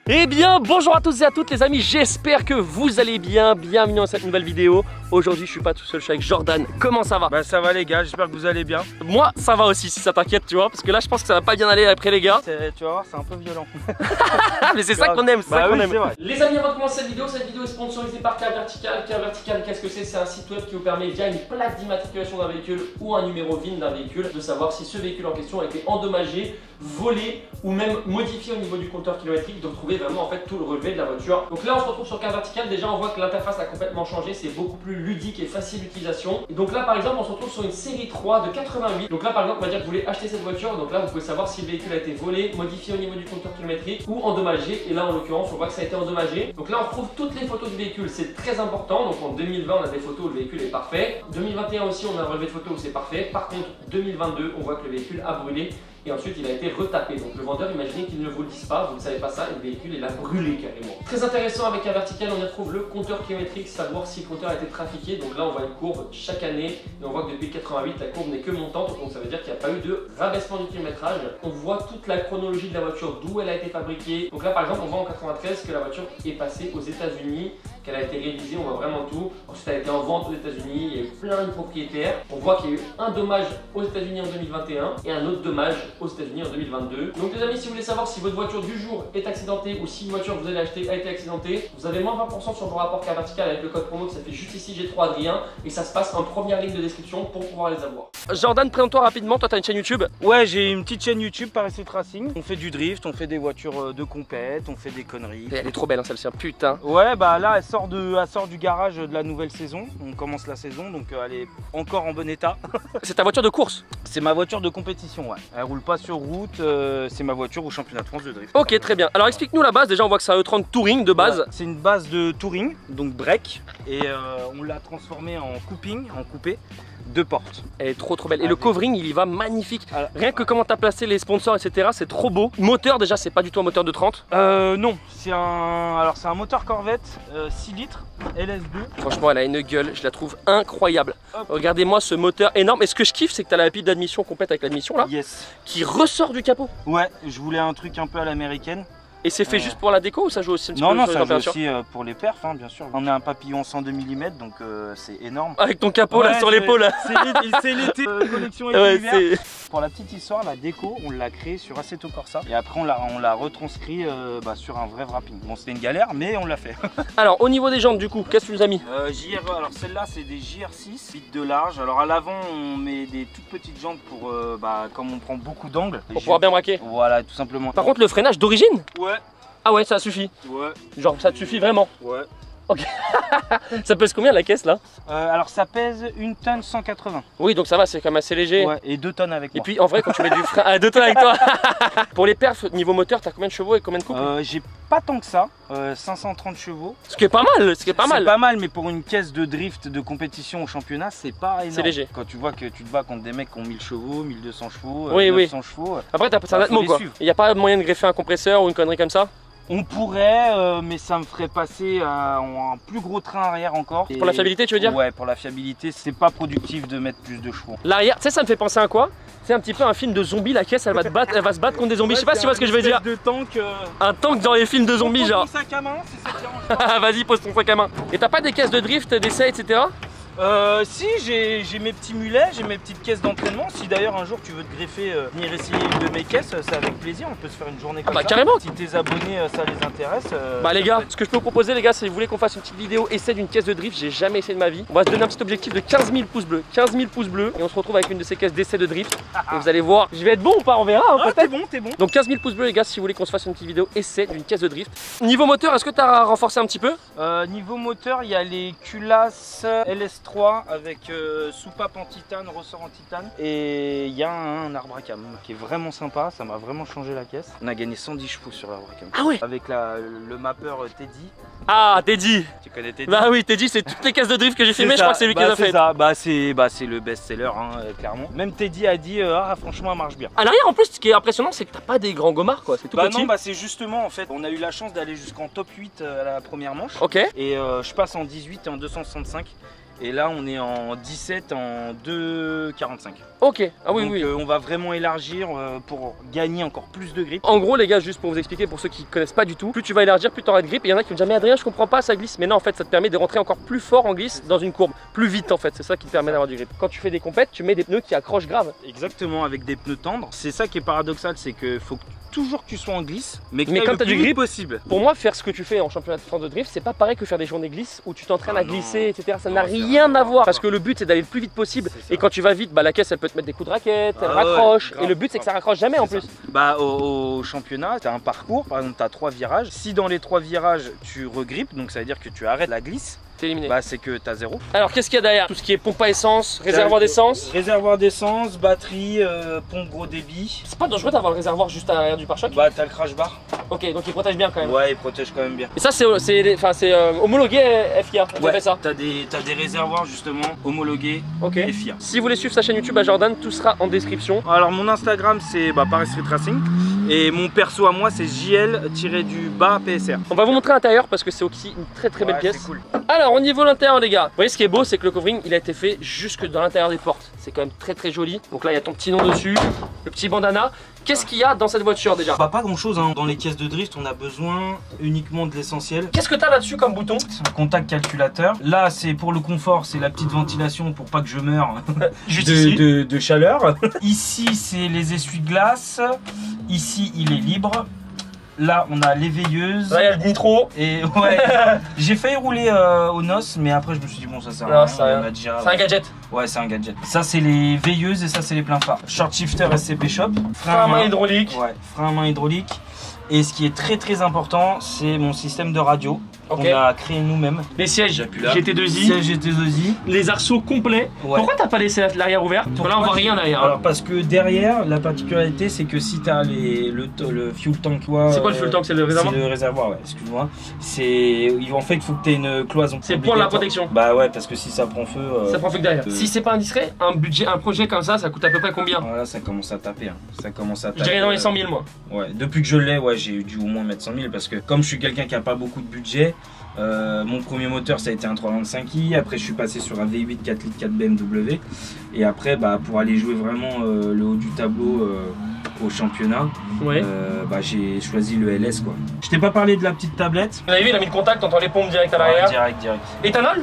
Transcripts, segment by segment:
Eh bien, bonjour à tous et à toutes les amis, j'espère que vous allez bien, bienvenue dans cette nouvelle vidéo. Aujourd'hui je suis pas tout seul, je suis avec Jordan, comment ça va? Bah ça va les gars, j'espère que vous allez bien. Moi ça va aussi si ça t'inquiète tu vois, parce que là je pense que ça va pas bien aller après les gars. Tu vas voir, c'est un peu violent. Mais c'est ça qu'on aime, c'est ça qu'on aime. Vrai. Les amis, avant de commencer cette vidéo est sponsorisée par Car Vertical. Car Vertical, qu'est-ce que c'est? C'est un site web qui vous permet via une plaque d'immatriculation d'un véhicule ou un numéro VIN d'un véhicule de savoir si ce véhicule en question a été endommagé, volé ou même modifié au niveau du compteur kilométrique, de retrouver vraiment en fait tout le relevé de la voiture. Donc là on se retrouve sur Car Vertical, déjà on voit que l'interface a complètement changé, c'est beaucoup plus ludique et facile d'utilisation. Et donc là par exemple on se retrouve sur une série 3 de 88. Donc là par exemple on va dire que vous voulez acheter cette voiture, donc là vous pouvez savoir si le véhicule a été volé, modifié au niveau du compteur kilométrique ou endommagé. Et là en l'occurrence on voit que ça a été endommagé. Donc là on retrouve toutes les photos du véhicule, c'est très important. Donc en 2020 on a des photos où le véhicule est parfait. 2021 aussi on a un relevé de photos où c'est parfait. Par contre 2022 on voit que le véhicule a brûlé et ensuite il a été retapé. Donc le vendeur, imaginez qu'il ne vous le dise pas, vous ne savez pas ça, et le véhicule il a brûlé carrément. Très intéressant avec Car Vertical, on y retrouve le compteur kilométrique, savoir si le compteur a été trafiqué. Donc là on voit une courbe chaque année et on voit que depuis 88 la courbe n'est que montante, donc ça veut dire qu'il n'y a pas eu de rabaissement du kilométrage. On voit toute la chronologie de la voiture, d'où elle a été fabriquée. Donc là par exemple on voit en 93 que la voiture est passée aux États-Unis, qu'elle a été réalisée, on voit vraiment tout. Ensuite elle a été en vente aux États-Unis, il y a eu plein de propriétaires. On voit qu'il y a eu un dommage aux États-Unis en 2021 et un autre dommage aux États-Unis en 2022. Donc les amis, si vous voulez savoir si votre voiture du jour est accidentée ou si une voiture que vous allez acheter a été accidentée, vous avez moins 20% sur vos rapports Car Vertical avec le code promo qui s'affiche juste ici, G3 Adrien, et ça se passe en première ligne de description pour pouvoir les avoir. Jordan, présente-toi rapidement, toi tu as une chaîne YouTube. Ouais, j'ai une petite chaîne YouTube Paris Racing. On fait du drift, on fait des voitures de compète, on fait des conneries. Et elle est trop belle hein, celle-ci, putain. Ouais, bah là elle sort du garage de la nouvelle saison. On commence la saison, donc elle est encore en bon état. C'est ta voiture de course? C'est ma voiture de compétition, ouais. Elle roule pas sur route, c'est ma voiture au championnat de France de drift. Ok, très bien. Alors explique-nous la base, déjà on voit que c'est un E30 Touring de base. Ouais, c'est une base de Touring, donc break, et on l'a transformé en couping, en coupé. Deux portes. Elle est trop belle. Et le covering il y va magnifique. Alors, rien que comment tu as placé les sponsors etc, c'est trop beau. Moteur déjà c'est pas du tout un moteur de 30. Non, c'est un moteur Corvette 6 litres LS2. Franchement elle a une gueule, je la trouve incroyable. Regardez-moi ce moteur énorme. Et ce que je kiffe c'est que tu as la pile d'admission complète avec l'admission là. Yes. Qui ressort du capot. Ouais, je voulais un truc un peu à l'américaine. Et c'est fait juste pour la déco ou ça joue aussi un petit peu Non, sur ça les joue aussi pour les perfs, hein, bien sûr. On a un papillon 102 mm, donc c'est énorme. Avec ton capot là sur l'épaule. C'est l'été, collection ouais, hiver. Pour la petite histoire, la déco, on l'a créée sur Assetto Corsa. Et après, on l'a retranscrit sur un vrai wrapping. Bon, c'était une galère, mais on l'a fait. Alors, au niveau des jantes, du coup, qu'est-ce que tu nous as mis? Alors celle-là, c'est des JR6, 8 de large. Alors à l'avant, on met des toutes petites jantes pour, comme on prend beaucoup d'angles. Pour pouvoir bien braquer. Voilà, tout simplement. Par contre, le freinage d'origine? Ouais. Ah ouais, ça suffit. Ouais. Genre, ça te suffit vraiment? Ouais. Ok. Ça pèse combien la caisse là? Alors ça pèse 1 tonne 180. Oui, donc ça va, c'est quand même assez léger. Ouais, et 2 tonnes avec moi. Et puis en vrai, quand tu mets du frein. Ah, 2 tonnes avec toi. Pour les perfs, niveau moteur, t'as combien de chevaux et combien de couples? J'ai pas tant que ça, 530 chevaux. Ce qui est pas mal, C'est pas mal, mais pour une caisse de drift de compétition au championnat, c'est pas énorme. C'est léger. Quand tu vois que tu te bats contre des mecs qui ont 1000 chevaux, 1200 chevaux, oui, 900 chevaux. Après, t'as un Atmo quoi. Il n'y a pas moyen de greffer un compresseur ou une connerie comme ça? On pourrait, mais ça me ferait passer à un plus gros train arrière encore. Pour la fiabilité, tu veux dire? Ouais, pour la fiabilité, c'est pas productif de mettre plus de chevaux. L'arrière, tu sais, ça me fait penser à quoi? C'est un petit peu un film de zombies, la caisse elle va se battre contre des zombies. Je sais pas si tu vois ce que je veux dire. De tank, un tank dans les films de zombies, genre. Ton sac à main, c'est ça qui arrange. Vas-y, pose ton sac à main. Et t'as pas des caisses de drift, d'essai, etc? Si, j'ai mes petits mulets, j'ai mes petites caisses d'entraînement. Si d'ailleurs un jour tu veux te greffer, venir essayer une de mes caisses, c'est avec plaisir, on peut se faire une journée comme ça. Carrément. Si tes abonnés ça les intéresse. Bah les gars, ce que je peux vous proposer les gars, si vous voulez qu'on fasse une petite vidéo essai d'une caisse de drift, j'ai jamais essayé de ma vie. On va se donner un petit objectif de 15 000 pouces bleus. 15 000 pouces bleus et on se retrouve avec une de ces caisses d'essai de drift. Et vous allez voir, je vais être bon ou pas, on verra hein, peut-être. T'es bon. Donc 15 000 pouces bleus les gars, si vous voulez qu'on se fasse une petite vidéo essai d'une caisse de drift. Niveau moteur, est-ce que tu as renforcé un petit peu? Niveau moteur, il y a les culasses LS3 avec soupape en titane, ressort en titane. Et il y a un arbre à cam qui est vraiment sympa, ça m'a vraiment changé la caisse. On a gagné 110 chevaux sur l'arbre à cam. Ah ouais. Avec le mapper Teddy. Ah Teddy. Tu connais Teddy? Bah oui, Teddy, c'est toutes les caisses de drift que j'ai filmées, je crois que c'est lui qui les a fait. C'est le best-seller, hein, clairement. Même Teddy a dit, ah franchement elle marche bien. À l'arrière en plus, ce qui est impressionnant, c'est que t'as pas des grands gommards quoi, c'est tout petit. Non, c'est justement en fait, on a eu la chance d'aller jusqu'en top 8 à la première manche. Ok. Et je passe en 18 et en 265. Et là on est en 17 en 2,45. Ok, ah oui, donc, oui. On va vraiment élargir pour gagner encore plus de grip. En gros les gars, juste pour vous expliquer, pour ceux qui connaissent pas du tout, plus tu vas élargir, plus tu auras de grip. Et il y en a qui me disent mais Adrien, je comprends pas, ça glisse. Mais non, en fait ça te permet de rentrer encore plus fort en glisse dans une courbe, plus vite en fait, c'est ça qui te permet d'avoir du grip. Quand tu fais des compètes, tu mets des pneus qui accrochent grave. Exactement, avec des pneus tendres. C'est ça qui est paradoxal, c'est que faut toujours que tu sois en glisse, mais Mais comme tu as du grip possible. Pour moi, faire ce que tu fais en championnat de France de drift, c'est pas pareil que faire des journées glisse où tu t'entraînes à glisser, etc. Ça n'a rien à voir parce que le but c'est d'aller le plus vite possible. Et quand tu vas vite, bah, la caisse elle peut te mettre des coups de raquette, elle raccroche. Et le but c'est que ça raccroche jamais en plus. Bah, au championnat, tu as un parcours, par exemple, tu as 3 virages. Si dans les 3 virages tu regrippes, donc ça veut dire que tu arrêtes la glisse. Éliminé. Bah c'est que t'as 0. Alors qu'est-ce qu'il y a derrière? Tout ce qui est pompe à essence, réservoir d'essence. Réservoir d'essence, batterie, pompe gros débit. C'est pas dangereux d'avoir le réservoir juste à l'arrière du pare-choc? Bah t'as le crash bar. Ok, donc il protège bien quand même. Ouais, il protège quand même bien. Et ça c'est homologué FIA, on ouais, fait ça. T'as des réservoirs justement homologués FIA. Si vous voulez suivre sa chaîne YouTube à Jordan, tout sera en description. Alors mon Instagram c'est Paris Street Racing. Et mon perso à moi c'est JL-PSR. On va vous montrer l'intérieur parce que c'est aussi une très belle pièce. Cool. Alors au niveau de l'intérieur les gars, vous voyez ce qui est beau, c'est que le covering il a été fait jusque dans l'intérieur des portes. C'est quand même très joli. Donc là il y a ton petit nom dessus, le petit bandana. Qu'est-ce qu'il y a dans cette voiture déjà? Bah pas grand chose hein. Dans les caisses de drift on a besoin uniquement de l'essentiel. Qu'est-ce que tu as là-dessus comme bouton? C'est un contact calculateur. Là c'est pour le confort, c'est la petite ventilation pour pas que je meure de chaleur. Ici c'est les essuie-glaces. Ici il est libre. Là on a les veilleuses. Là il y a le nitro. Et ouais, j'ai failli rouler aux noces, mais après je me suis dit bon ça sert à rien. C'est un gadget. Ouais c'est un gadget. Ça c'est les veilleuses et ça c'est les pleins phares. Short shifter SCP Shop. Frein à main hydraulique. Ouais, frein à main hydraulique. Et ce qui est très important, c'est mon système de radio. On a créé nous-mêmes. Les sièges GT2i. Sièges GT2i. Les arceaux complets. Ouais. Pourquoi t'as pas laissé l'arrière ouvert? Parce que là on voit rien derrière. Alors parce que derrière, la particularité c'est que si t'as le fuel tank. C'est quoi le fuel tank? C'est le réservoir? C'est le réservoir, ouais, excuse-moi. En fait il faut que t'aies une cloison. C'est pour la protection. Bah ouais, parce que si ça prend feu. Ça prend feu que derrière. Si c'est pas indiscret, un projet comme ça coûte à peu près combien? Voilà, ça commence à taper. Hein. Ça commence à taper. Je dirais dans les 100 000 moi. Ouais, depuis que je l'ai, ouais, j'ai dû au moins mettre 100 000 parce que comme je suis quelqu'un qui a pas beaucoup de budget. Mon premier moteur ça a été un 325i, après je suis passé sur un V8 4 litres 4 BMW et après pour aller jouer vraiment le haut du tableau au championnat, j'ai choisi le LS quoi. Je t'ai pas parlé de la petite tablette. Vous avez vu, il a mis le contact entre les pompes direct à l'arrière. Direct. Éthanol?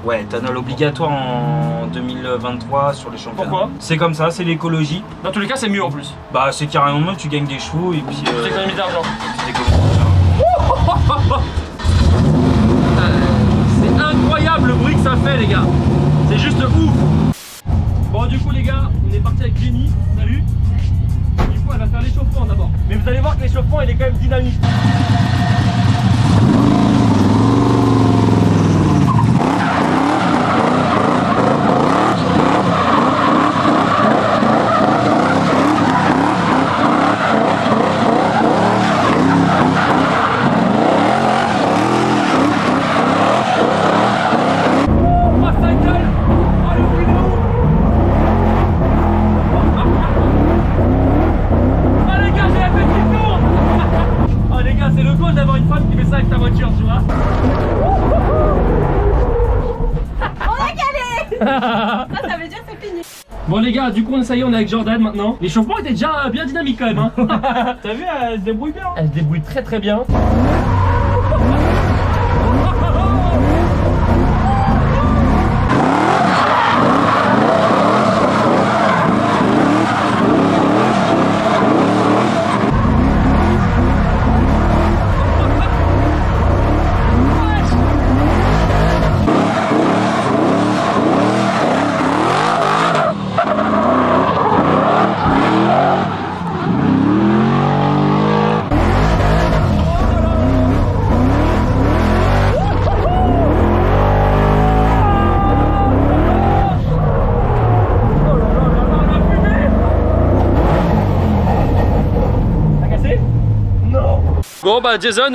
Ouais, éthanol obligatoire en 2023 sur les championnats. Pourquoi? C'est comme ça, c'est l'écologie. Dans tous les cas c'est mieux en plus. Bah c'est carrément mieux, tu gagnes des chevaux et puis... Tu économises d'argent. C'est incroyable le bruit que ça fait les gars. C'est juste ouf. Bon du coup les gars, on est parti avec Jenny. Salut. Du coup elle va faire l'échauffement d'abord. Mais vous allez voir que l'échauffement il est quand même dynamique. Ça veut dire que c'est fini. Bon les gars, du coup ça y est, on est avec Jordan maintenant. L'échauffement était déjà bien dynamique quand même hein. T'as vu, elle se débrouille bien. Elle se débrouille très bien. Bon bah Jason,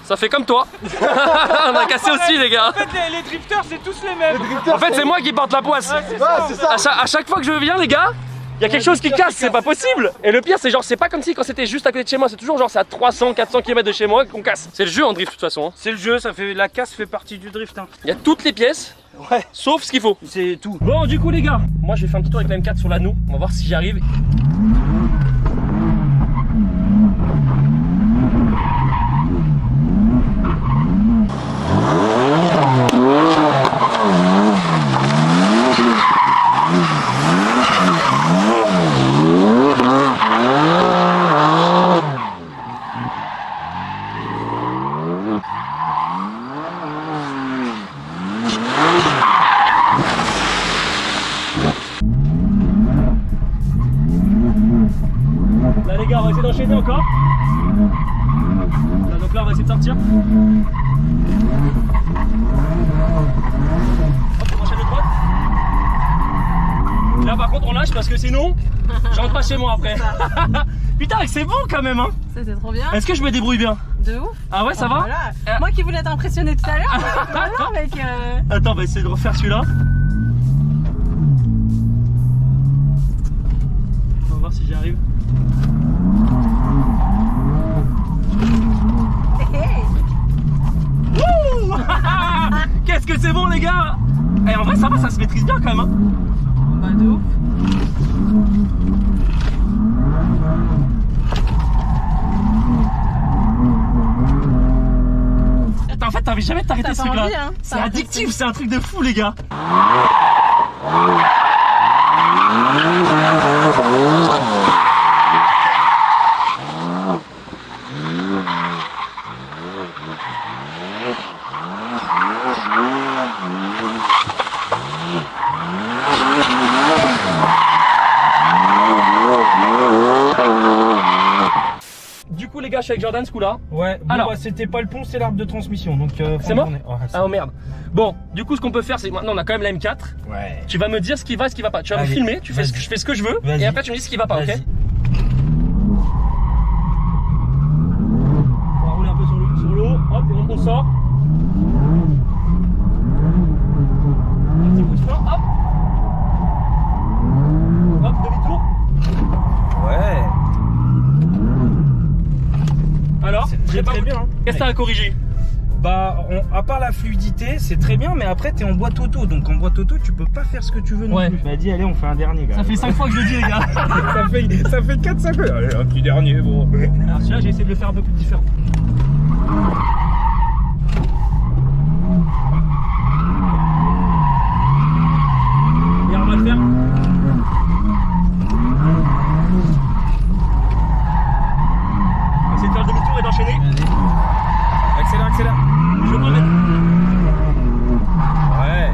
ça fait comme toi. On a cassé aussi les gars. En fait les drifters c'est tous les mêmes. En fait c'est moi qui porte la poisse. Ouais, c'est ça. À chaque fois que je viens les gars, Il y a quelque chose qui casse, c'est pas possible. Et le pire c'est genre c'est pas comme si quand c'était juste à côté de chez moi, c'est toujours genre c'est à 300-400 km de chez moi qu'on casse. C'est le jeu en drift de toute façon. C'est le jeu, la casse fait partie du drift. Hein. Il y a toutes les pièces, ouais, sauf ce qu'il faut. C'est tout. Bon du coup les gars, moi je vais faire un petit tour avec la M4 sur l'anneau. On va voir si j'y arrive. Là les gars, on va essayer d'enchaîner encore. Là, donc là on va essayer de sortir. Hop, on enchaîne de droite. Là par contre on lâche parce que sinon je rentre pas chez moi après. Putain c'est bon quand même hein. C'était trop bien. Est-ce que je me débrouille bien? De ouf. Ah ouais ça va? Voilà. Moi qui voulais t'impressionner tout à l'heure, avec... Attends, on va essayer de refaire celui-là. On va voir si j'y arrive. Qu'est-ce que c'est bon les gars! Et en vrai ça va, ça se maîtrise bien quand même hein. Bah de ouf. En fait t'avais jamais t'arrêter ce truc là. Hein, c'est addictif, c'est un truc de fou les gars. Du coup les gars, je suis avec Jordan ce coup là. Ouais, bon, alors bah, c'était pas le pont, c'est l'arbre de transmission. Donc c'est mort. Ouais, ah oh merde. Bon, du coup ce qu'on peut faire c'est maintenant on a quand même la M4. Ouais. Tu vas me dire ce qui va et ce qui va pas. Tu vas me filmer, tu fais je fais ce que je veux et après tu me dis ce qui va pas, ok? On va rouler un peu sur l'eau, hop, et on sort. Un petit coup de frein, hop. Hop, demi-tour. Ouais. Alors, c'est très bien. Hein. Qu'est-ce que t'as à corriger? Bah, à part la fluidité, c'est très bien, mais après t'es en boîte auto, donc en boîte auto tu peux pas faire ce que tu veux non plus. Bah dis allez on fait un dernier gars. Ça fait 5 fois que je le dis les gars. ça fait 4-5 fois. Allez un petit dernier bon. Alors celui-là j'ai essayé de le faire un peu plus différent. Et on va le faire. On va essayer de faire le demi-tour et d'enchaîner. Accélère, accélère. Je veux pas mettre. Ouais.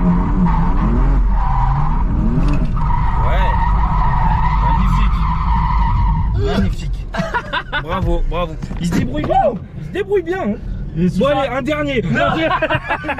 Ouais. Magnifique. Magnifique. Bravo, bravo. Il se débrouille bien. Il se débrouille bien. Hein. Bon allez, un dernier. Ça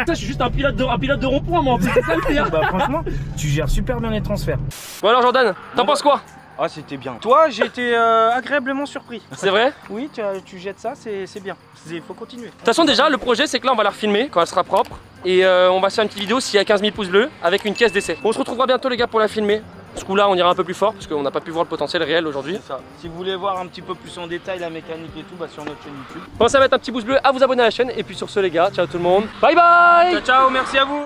je suis juste un pilote de rond-point moi en plus, c'est ça le pire. Bah franchement, tu gères super bien les transferts. Bon alors Jordan, t'en penses quoi? Ah c'était bien. Toi j'ai été agréablement surpris. C'est vrai? Oui, tu jettes ça, c'est bien. Il faut continuer. De toute façon déjà le projet c'est que là on va la refilmer quand elle sera propre. Et on va se faire une petite vidéo s'il y a 15 000 pouces bleus avec une caisse d'essai. On se retrouvera bientôt les gars pour la filmer. Ce coup là on ira un peu plus fort parce qu'on n'a pas pu voir le potentiel réel aujourd'hui. Si vous voulez voir un petit peu plus en détail la mécanique et tout, bah sur notre chaîne YouTube. Pensez à mettre un petit pouce bleu, à vous abonner à la chaîne. Et puis sur ce les gars, ciao tout le monde. Bye bye. Ciao ciao, merci à vous.